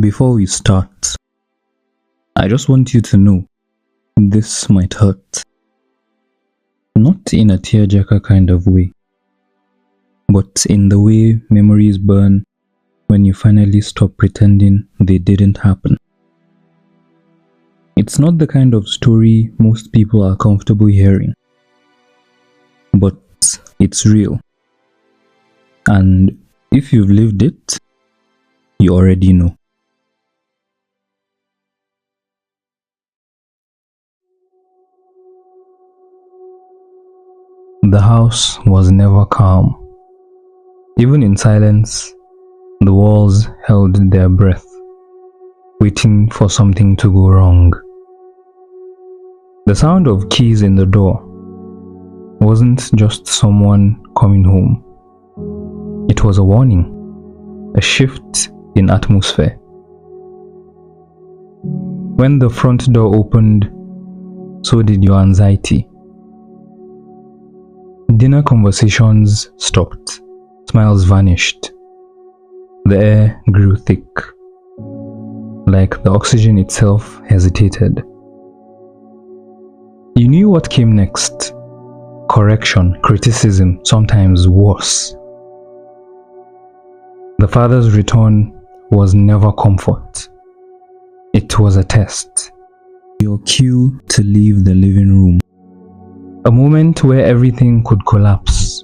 Before we start, I just want you to know this might hurt. Not in a tearjerker kind of way, but in the way memories burn when you finally stop pretending they didn't happen. It's not the kind of story most people are comfortable hearing, but it's real. And if you've lived it, you already know. The house was never calm. Even in silence, the walls held their breath, waiting for something to go wrong. The sound of keys in the door wasn't just someone coming home. It was a warning, a shift in atmosphere. When the front door opened, so did your anxiety. Dinner conversations stopped, smiles vanished. The air grew thick, like the oxygen itself hesitated. You knew what came next: correction, criticism, sometimes worse. The father's return was never comfort. It was a test. Your cue to leave the living room. A moment where everything could collapse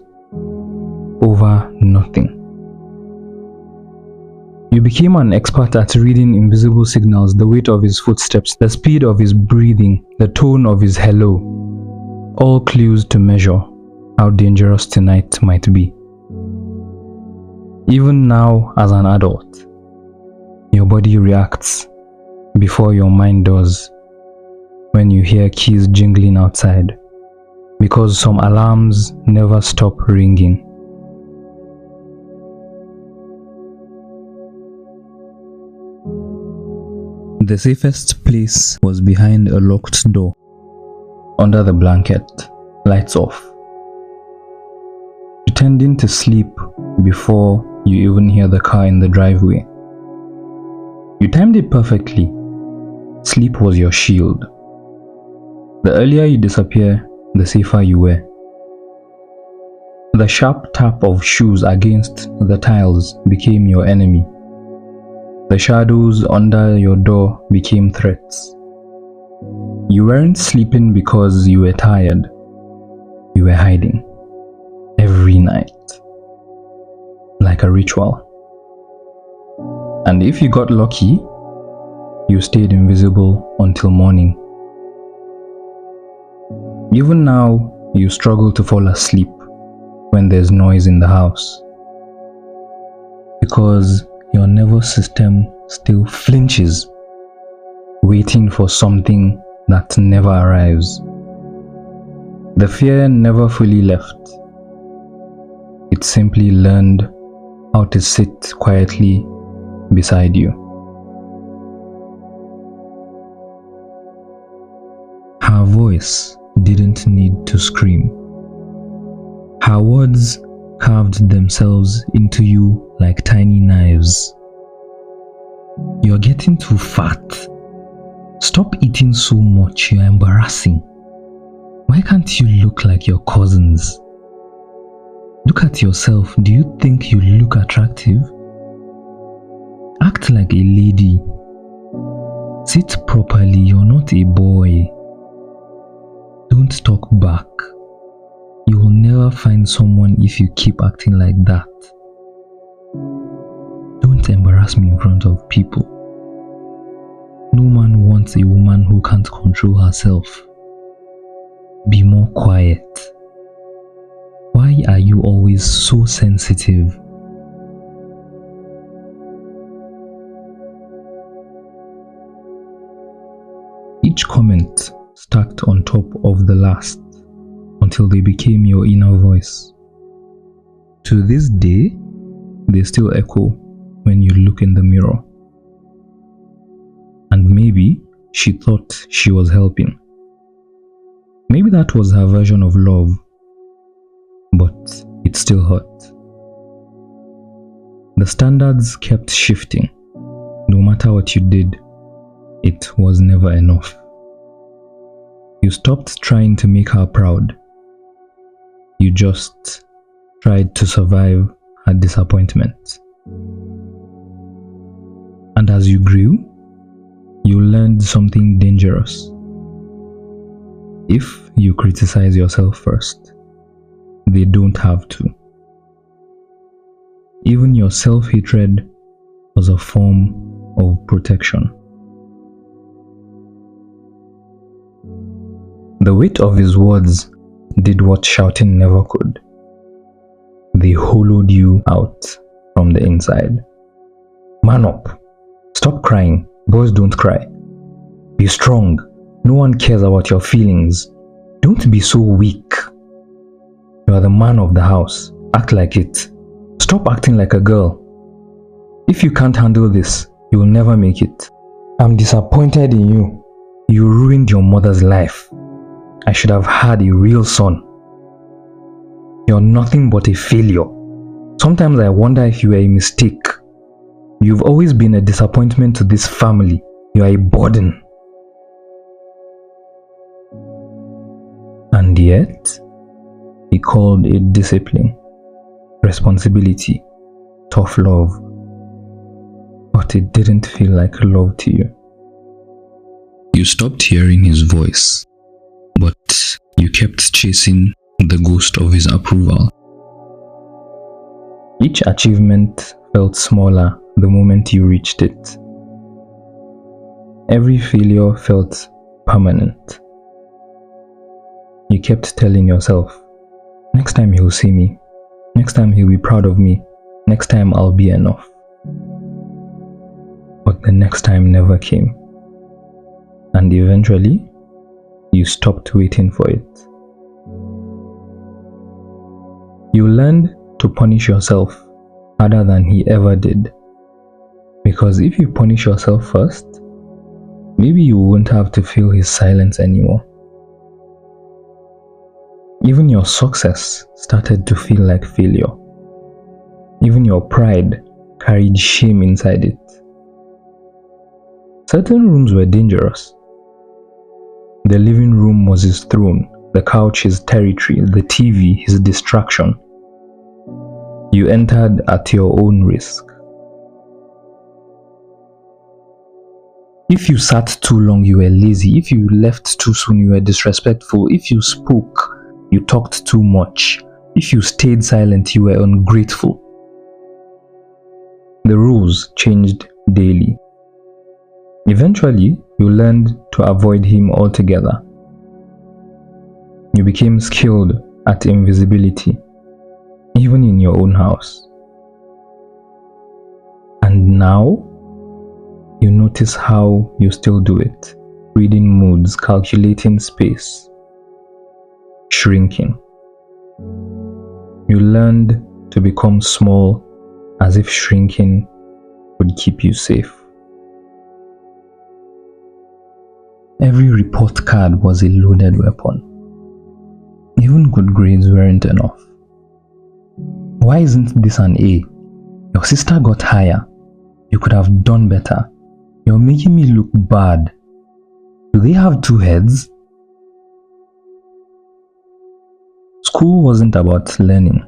over nothing. You became an expert at reading invisible signals: the weight of his footsteps, the speed of his breathing, the tone of his hello. All clues to measure how dangerous tonight might be. Even now, as an adult, your body reacts before your mind does when you hear keys jingling outside, because some alarms never stop ringing. The safest place was behind a locked door, under the blanket, lights off. Pretending to sleep before you even hear the car in the driveway. You timed it perfectly. Sleep was your shield. The earlier you disappear, the safer you were. The sharp tap of shoes against the tiles became your enemy. The shadows under your door became threats. You weren't sleeping because you were tired. You were hiding. Every night. Like a ritual. And if you got lucky, you stayed invisible until morning. Even now, you struggle to fall asleep when there's noise in the house, because your nervous system still flinches, waiting for something that never arrives. The fear never fully left. It simply learned how to sit quietly beside you. Her voice didn't need to scream. Her words carved themselves into you like tiny knives. You're getting too fat. Stop eating so much, you're embarrassing. Why can't you look like your cousins? Look at yourself. Do you think you look attractive? Act like a lady. Sit properly, you're not a boy. Don't talk back. You will never find someone if you keep acting like that. Don't embarrass me in front of people. No man wants a woman who can't control herself. Be more quiet. Why are you always so sensitive? Each comment stacked on top of the last until they became your inner voice. To this day, they still echo when you look in the mirror. And maybe she thought she was helping. Maybe that was her version of love, but it still hurt. The standards kept shifting, no matter matter what you did, it was never enough. You stopped trying to make her proud. You just tried to survive her disappointment. And as you grew, you learned something dangerous. If you criticize yourself first, they don't have to. Even your self-hatred was a form of protection. The weight of his words did what shouting never could. They hollowed you out from the inside. Man up. Stop crying. Boys don't cry. Be strong. No one cares about your feelings. Don't be so weak. You are the man of the house. Act like it. Stop acting like a girl. If you can't handle this, you will never make it. I'm disappointed in you. You ruined your mother's life. I should have had a real son. You're nothing but a failure. Sometimes I wonder if you were a mistake. You've always been a disappointment to this family. You are a burden. And yet, he called it discipline, responsibility, tough love. But it didn't feel like love to you. You stopped hearing his voice, but you kept chasing the ghost of his approval. Each achievement felt smaller the moment you reached it. Every failure felt permanent. You kept telling yourself, next time he'll see me, next time he'll be proud of me, next time I'll be enough. But the next time never came. And eventually, you stopped waiting for it. You learned to punish yourself harder than he ever did. Because if you punish yourself first, maybe you won't have to feel his silence anymore. Even your success started to feel like failure. Even your pride carried shame inside it. Certain rooms were dangerous. The living room was his throne, the couch his territory, the TV his distraction. You entered at your own risk. If you sat too long, you were lazy. If you left too soon, you were disrespectful. If you spoke, you talked too much. If you stayed silent, you were ungrateful. The rules changed daily. Eventually, you learned to avoid him altogether. You became skilled at invisibility, even in your own house. And now, you notice how you still do it, reading moods, calculating space, shrinking. You learned to become small as if shrinking would keep you safe. Every report card was a loaded weapon. Even good grades weren't enough. Why isn't this an A? Your sister got higher. You could have done better. You're making me look bad. Do they have two heads? School wasn't about learning.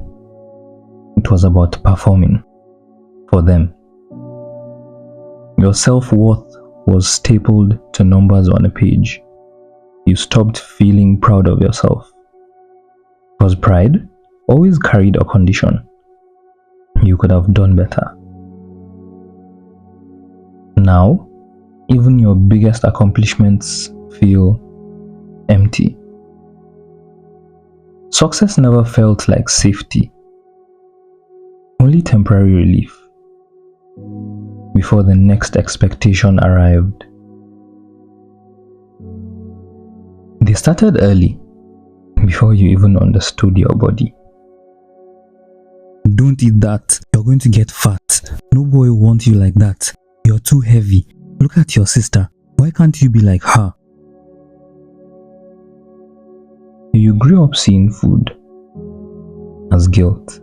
It was about performing for them. Your self-worth was stapled to numbers on a page. You stopped feeling proud of yourself. Because pride always carried a condition. You could have done better. Now, even your biggest accomplishments feel empty. Success never felt like safety, only temporary relief before the next expectation arrived. They started early, before you even understood your body. Don't eat that, you're going to get fat. No boy wants you like that. You're too heavy. Look at your sister. Why can't you be like her? You grew up seeing food as guilt.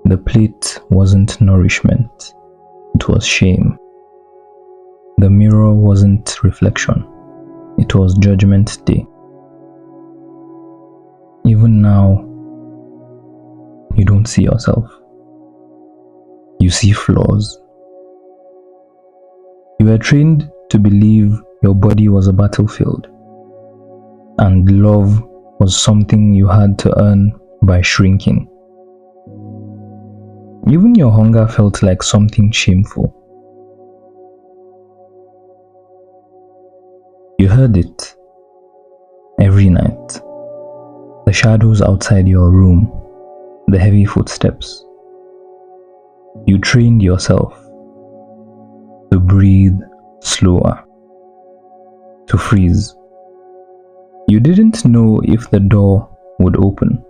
The plate wasn't nourishment. It moment was shame. The mirror wasn't reflection, it was judgment day. Even now, you don't see yourself. You see flaws. You were trained to believe your body was a battlefield, and love was something you had to earn by shrinking. Even your hunger felt like something shameful. You heard it every night. The shadows outside your room, the heavy footsteps. You trained yourself to breathe slower, to freeze. You didn't know if the door would open.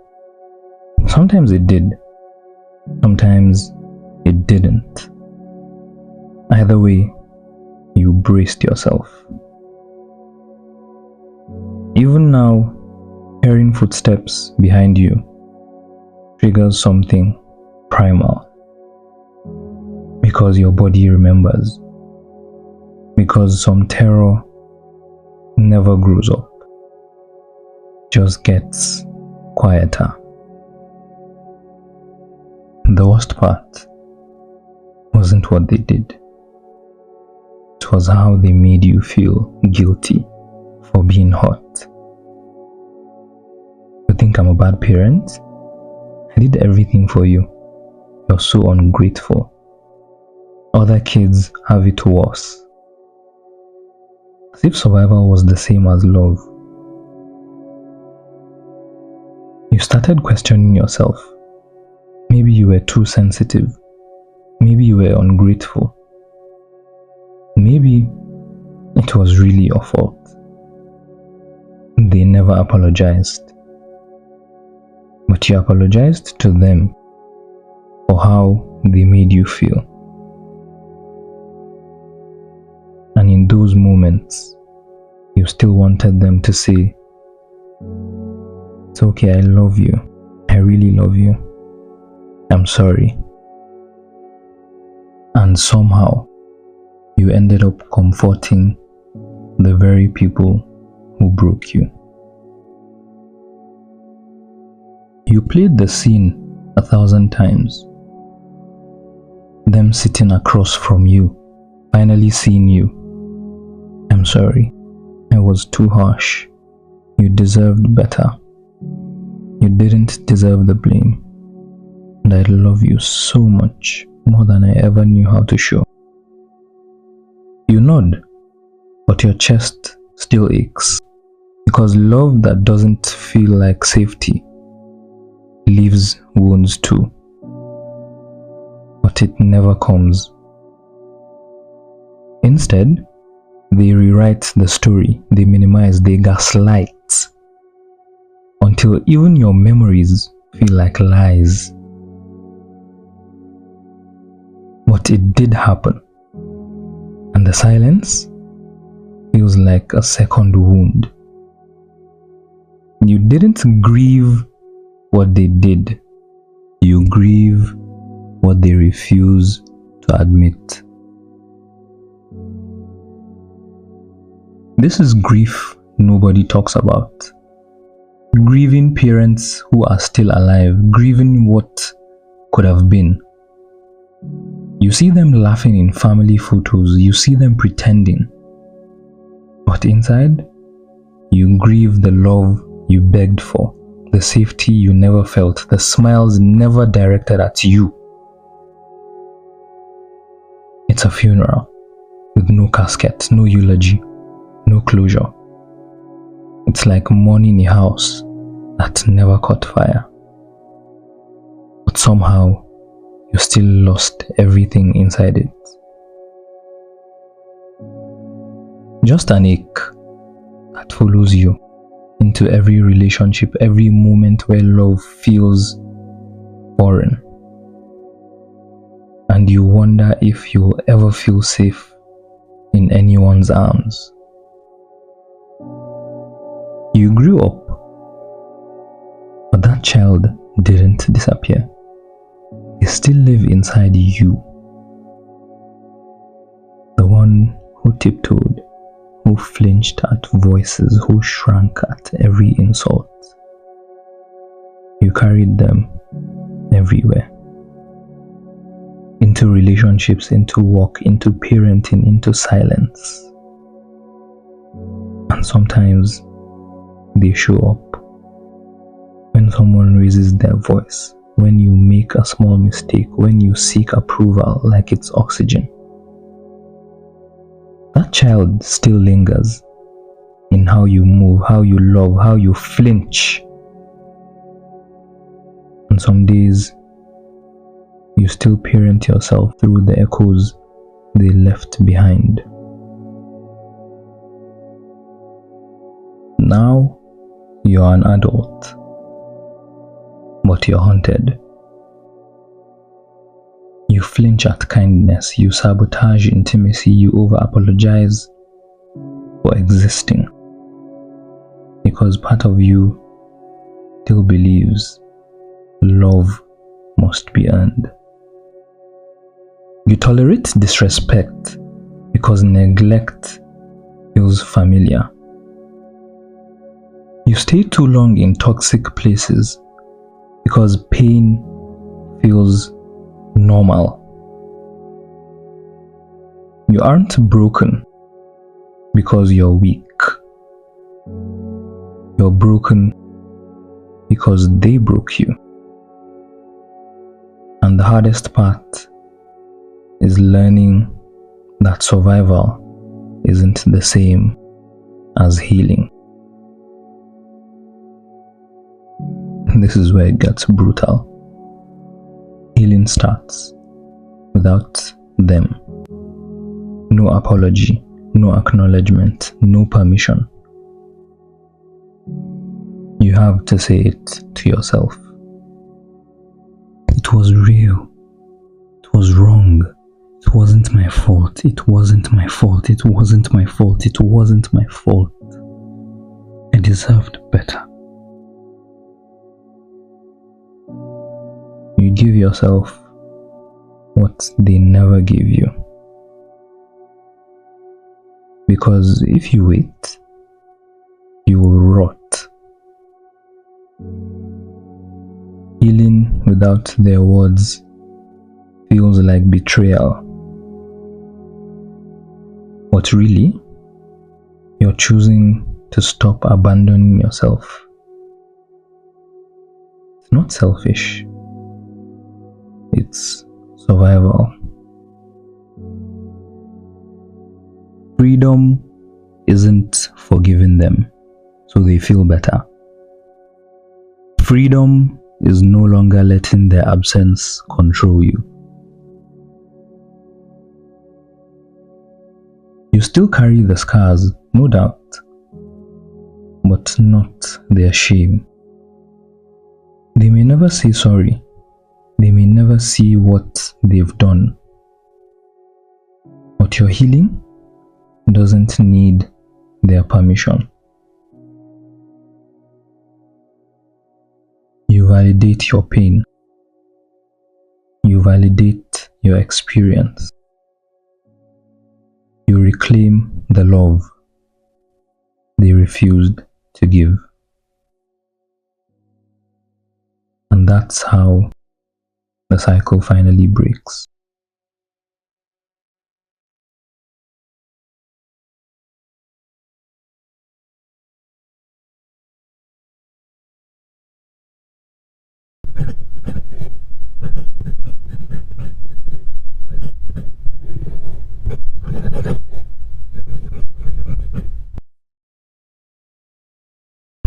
Sometimes it did, sometimes it didn't. Either way, you braced yourself. Even now, hearing footsteps behind you triggers something primal. Because your body remembers. Because some terror never grows up, just gets quieter. The worst part wasn't what they did. It was how they made you feel guilty for being hurt. You think I'm a bad parent? I did everything for you. You're so ungrateful. Other kids have it worse. As if survival was the same as love. You started questioning yourself. Maybe you were too sensitive. Maybe you were ungrateful. Maybe it was really your fault. They never apologized. But you apologized to them for how they made you feel. And in those moments, you still wanted them to say, "It's okay, I love you. I really love you. I'm sorry." And somehow, you ended up comforting the very people who broke you. You played the scene 1,000 times. Them sitting across from you, finally seeing you. "I'm sorry, I was too harsh. You deserved better. You didn't deserve the blame. And I love you so much, more than I ever knew how to show." You nod, but your chest still aches. Because love that doesn't feel like safety leaves wounds too. But it never comes. Instead, they rewrite the story, they minimize, they gaslight, until even your memories feel like lies. But it did happen, and the silence feels like a second wound. You didn't grieve what they did, you grieve what they refuse to admit. This is grief nobody talks about. Grieving parents who are still alive, grieving what could have been. You see them laughing in family photos, you see them pretending. But inside, you grieve the love you begged for, the safety you never felt, the smiles never directed at you. It's a funeral with no casket, no eulogy, no closure. It's like mourning a house that never caught fire. But somehow, you still lost everything inside it. Just an ache that follows you into every relationship, every moment where love feels foreign. And you wonder if you'll ever feel safe in anyone's arms. You grew up, but that child didn't disappear. They still live inside you. who tiptoed, who flinched at voices, who shrank at every insult. You carried them everywhere. Into relationships, into work, into parenting, into silence. And sometimes they show up when someone raises their voice, when you make a small mistake, when you seek approval like it's oxygen. That child still lingers in how you move, how you love, how you flinch. And some days, you still parent yourself through the echoes they left behind. Now, you're an adult, but you're haunted. You flinch at kindness, you sabotage intimacy, you over-apologize for existing. Because part of you still believes love must be earned. You tolerate disrespect because neglect feels familiar. You stay too long in toxic places because pain feels normal. You aren't broken because you're weak. You're broken because they broke you. And the hardest part is learning that survival isn't the same as healing. This is where it gets brutal. Healing starts without them. No apology, no acknowledgement, no permission. You have to say it to yourself. It was real. It was wrong. It wasn't my fault. It wasn't my fault. It wasn't my fault. It wasn't my fault. I deserved better. You give yourself what they never gave you. Because if you wait, you will rot. Healing without their words feels like betrayal. But really, you're choosing to stop abandoning yourself. It's not selfish. It's survival. Freedom isn't forgiving them so they feel better. Freedom is no longer letting their absence control you. You still carry the scars, no doubt, but not their shame. They may never say sorry. They may never see what they've done. But your healing doesn't need their permission. You validate your pain. You validate your experience. You reclaim the love they refused to give. And that's how the cycle finally breaks.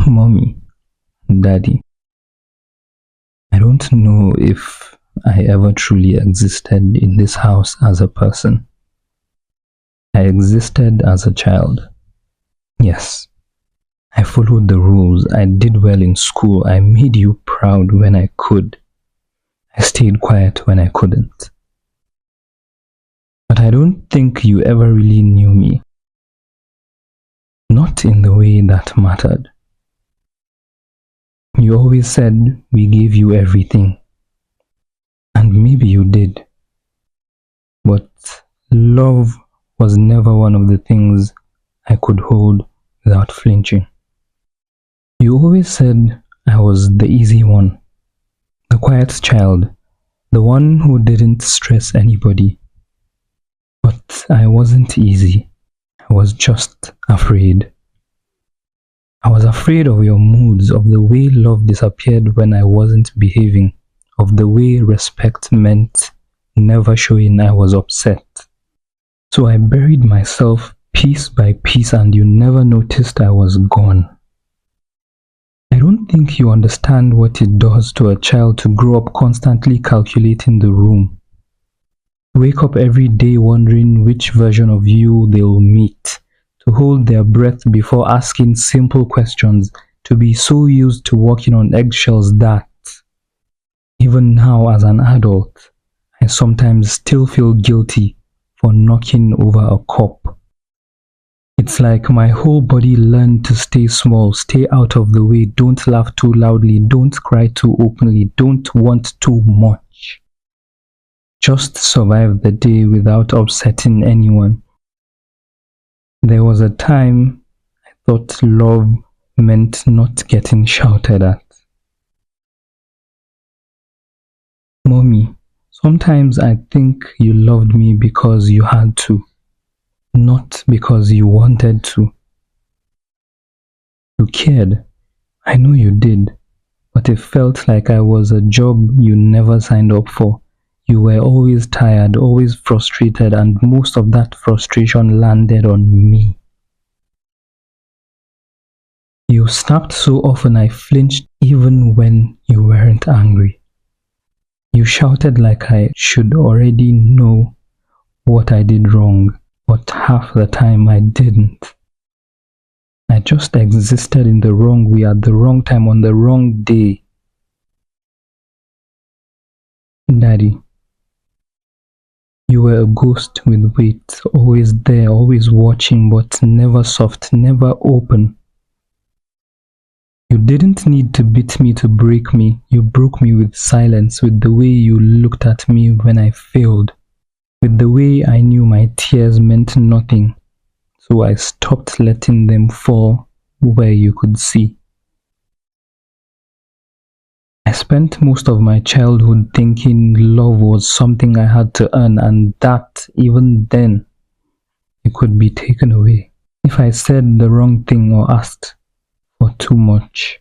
Mommy, Daddy, I don't know if I ever truly existed in this house as a person. I existed as a child. Yes, I followed the rules. I did well in school. I made you proud when I could. I stayed quiet when I couldn't. But I don't think you ever really knew me. Not in the way that mattered. You always said we gave you everything. And maybe you did. But love was never one of the things I could hold without flinching. You always said I was the easy one, the quiet child, the one who didn't stress anybody. But I wasn't easy. I was just afraid. I was afraid of your moods, of the way love disappeared when I wasn't behaving, of the way respect meant never showing I was upset. So I buried myself piece by piece and you never noticed I was gone. I don't think you understand what it does to a child to grow up constantly calculating the room. Wake up every day wondering which version of you they'll meet, to hold their breath before asking simple questions, to be so used to walking on eggshells that, even now as an adult, I sometimes still feel guilty for knocking over a cup. It's like my whole body learned to stay small, stay out of the way, don't laugh too loudly, don't cry too openly, don't want too much. Just survive the day without upsetting anyone. There was a time I thought love meant not getting shouted at. Mommy, sometimes I think you loved me because you had to, not because you wanted to. You cared. I know you did, but it felt like I was a job you never signed up for. You were always tired, always frustrated, and most of that frustration landed on me. You snapped so often I flinched even when you weren't angry. You shouted like I should already know what I did wrong, but half the time I didn't. I just existed in the wrong way at the wrong time on the wrong day. Daddy, you were a ghost with weight, always there, always watching, but never soft, never open. You didn't need to beat me to break me. You broke me with silence, with the way you looked at me when I failed, with the way I knew my tears meant nothing, so I stopped letting them fall where you could see. I spent most of my childhood thinking love was something I had to earn, and that, even then, it could be taken away if I said the wrong thing or asked for too much.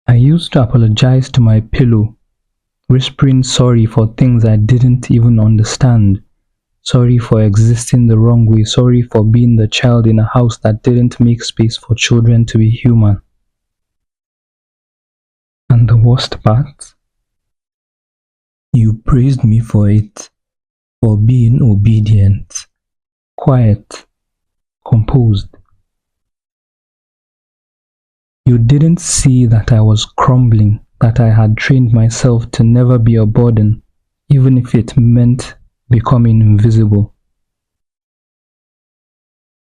I used to apologize to my pillow, whispering sorry for things I didn't even understand, sorry for existing the wrong way, sorry for being the child in a house that didn't make space for children to be human. And the worst part, you praised me for it, for being obedient, quiet, composed. You didn't see that I was crumbling, that I had trained myself to never be a burden, even if it meant becoming invisible.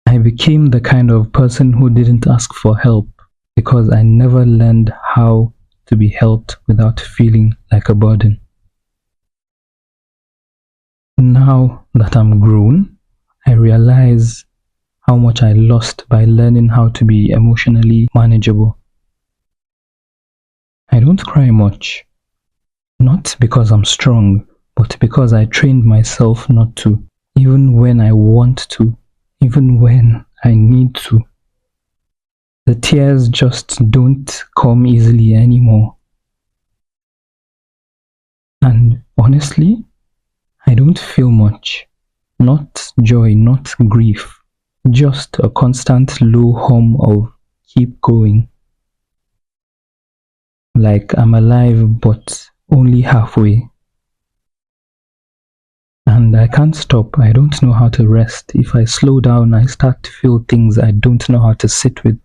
I became the kind of person who didn't ask for help because I never learned how to be helped without feeling like a burden. Now that I'm grown, I realize how much I lost by learning how to be emotionally manageable. I don't cry much, not because I'm strong, but because I trained myself not to, even when I want to, even when I need to. The tears just don't come easily anymore. And honestly, I don't feel much. Not joy, not grief. Just a constant low hum of keep going. Like I'm alive but only halfway. And I can't stop. I don't know how to rest. If I slow down, I start to feel things I don't know how to sit with.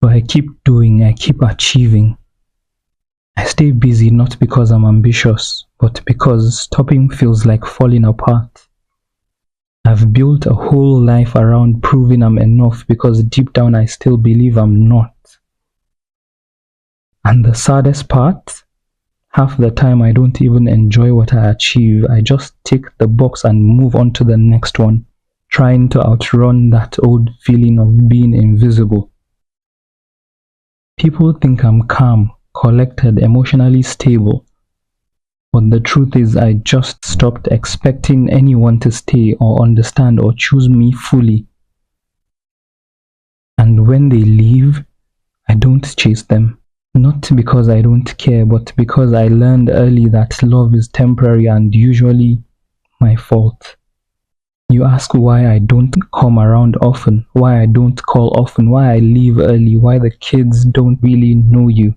So I keep doing, I keep achieving. I stay busy not because I'm ambitious, but because stopping feels like falling apart. I've built a whole life around proving I'm enough because deep down I still believe I'm not. And the saddest part, Half the time I don't even enjoy what I achieve. I just tick the box and move on to the next one, trying to outrun that old feeling of being invisible. People think I'm calm, collected, emotionally stable. But the truth is, I just stopped expecting anyone to stay or understand or choose me fully. And when they leave, I don't chase them. Not because I don't care, but because I learned early that love is temporary and usually my fault. You ask why I don't come around often, why I don't call often, why I leave early, why the kids don't really know you.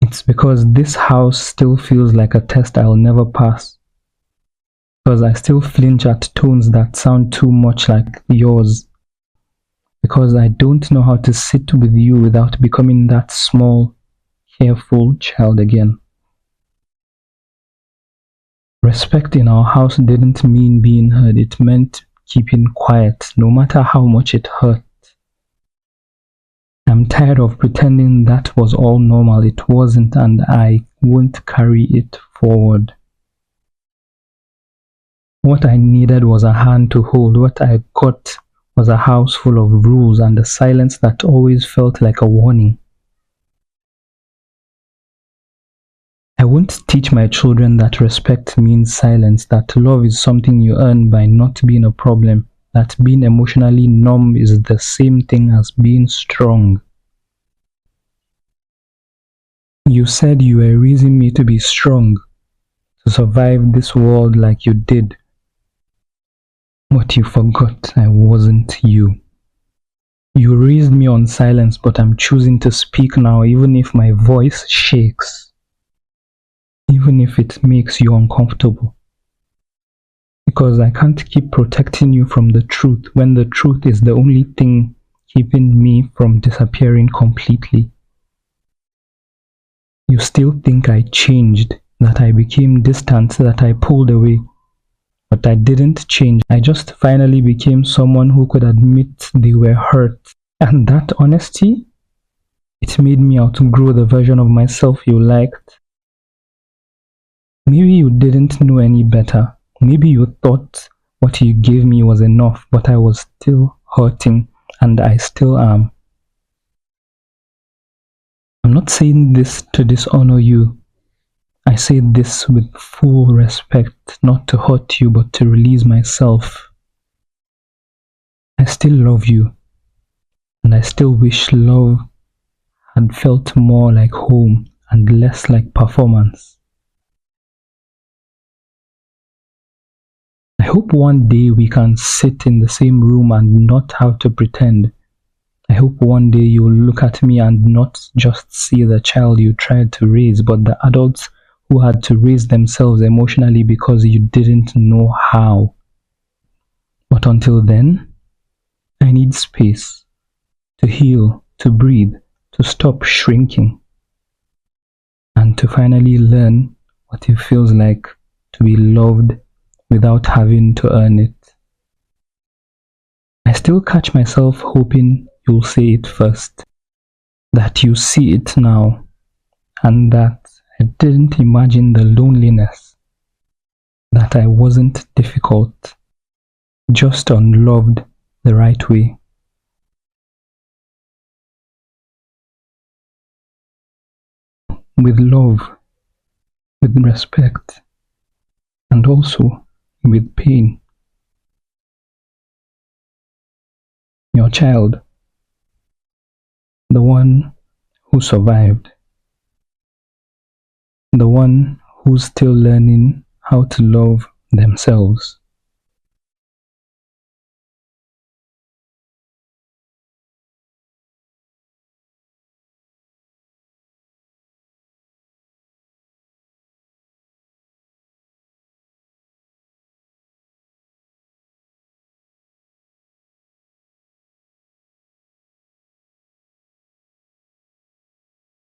It's because this house still feels like a test I'll never pass. Because I still flinch at tones that sound too much like yours. Because I don't know how to sit with you without becoming that small, careful child again. Respect in our house didn't mean being heard, it meant keeping quiet, no matter how much it hurt. I'm tired of pretending that was all normal. It wasn't, and I won't carry it forward. What I needed was a hand to hold. What I got was a house full of rules and a silence that always felt like a warning. I won't teach my children that respect means silence, that love is something you earn by not being a problem, that being emotionally numb is the same thing as being strong. You said you were raising me to be strong, to survive this world like you did. But you forgot I wasn't you. You raised me on silence, but I'm choosing to speak now, even if my voice shakes. Even if it makes you uncomfortable. Because I can't keep protecting you from the truth when the truth is the only thing keeping me from disappearing completely. You still think I changed, that I became distant, that I pulled away. But I didn't change. I just finally became someone who could admit they were hurt. And that honesty, it made me outgrow the version of myself you liked. Maybe you didn't know any better. Maybe you thought what you gave me was enough, but I was still hurting, and I still am. I'm not saying this to dishonor you. I say this with full respect, not to hurt you, but to release myself. I still love you, and I still wish love had felt more like home and less like performance. I hope one day we can sit in the same room and not have to pretend. I hope one day you'll look at me and not just see the child you tried to raise, but the adults who had to raise themselves emotionally because you didn't know how. But until then, I need space to heal, to breathe, to stop shrinking, and to finally learn what it feels like to be loved without having to earn it. I still catch myself hoping you'll say it first, that you see it now, and that I didn't imagine the loneliness, that I wasn't difficult, just unloved the right way. With love, with respect, and also with pain. Your child, the one who survived, the one who's still learning how to love themselves.